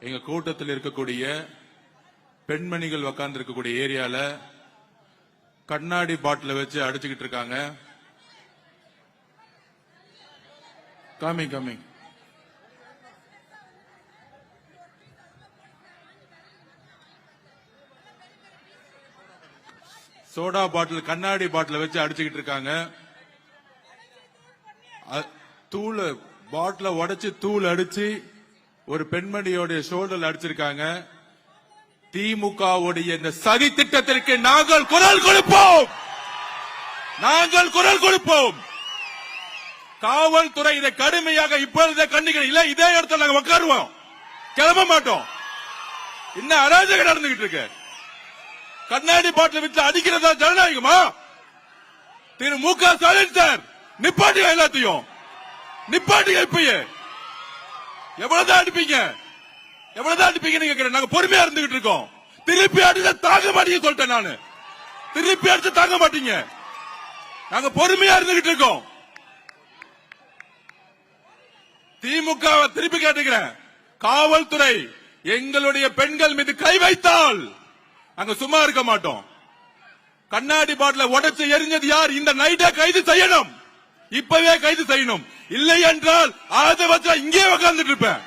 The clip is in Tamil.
எங்க கூட்டத்தில் இருக்கக்கூடிய பெண்மணிகள் உட்கார்ந்து இருக்கக்கூடிய ஏரியால கண்ணாடி பாட்டில வச்சு அடிச்சுக்கிட்டு இருக்காங்க. கமிங் சோடா பாட்டில் கண்ணாடி பாட்டில வச்சு அடிச்சுக்கிட்டு இருக்காங்க. தூள் பாட்டில உடைச்சு தூள் அடிச்சு ஒரு பெண்மணியோட ஷோல்டர்ல அடிச்சிருக்காங்க. திமுகவுடைய இந்த சதி திட்டத்திற்கு நாங்கள் குரல் கொடுப்போம். காவல்துறை இதை கடுமையாக இப்பொழுதே கண்டிக்கிறோம். இல்ல இதே இடத்துல நாங்க உட்காருவோம், கிளம்ப மாட்டோம். இன்னும் அராஜகம் நடந்துகிட்டு இருக்கு. கண்ணாடி பாட்டில் விட்டு அடிக்கிறதா ஜனநாயகமா? திரு மு க ஸ்டாலின் சார் நிப்பாட்டியா, எல்லாத்தையும் நிப்பாட்டியா. இப்பயே எவ்வளவுதான் அடிப்பீங்க நீங்க? நாங்க பொறுமையா இருந்துகிட்டு இருக்கோம். திருப்பி அடிச்சா தாங்க மாட்டீங்க சொல்லிட்டேன் நானு. திருப்பி அடிச்சு தாங்க மாட்டீங்க. நாங்க பொறுமையா இருந்துகிட்டு இருக்கோம். திமுக திருப்பி கேட்டுக்கிறேன், காவல்துறை எங்களுடைய பெண்கள் மீது கை வைத்தால் அங்க சும்மா இருக்க மாட்டோம். கண்ணாடி பாட்டில உடைச்சு எரிஞ்சது யார்? இந்த நைட்டை கைது செய்யணும். இப்பவே கைது செய்யணும். இல்லை என்றால் அதை வச்சா இங்கே உட்கார்ந்துட்டு இருப்பேன்.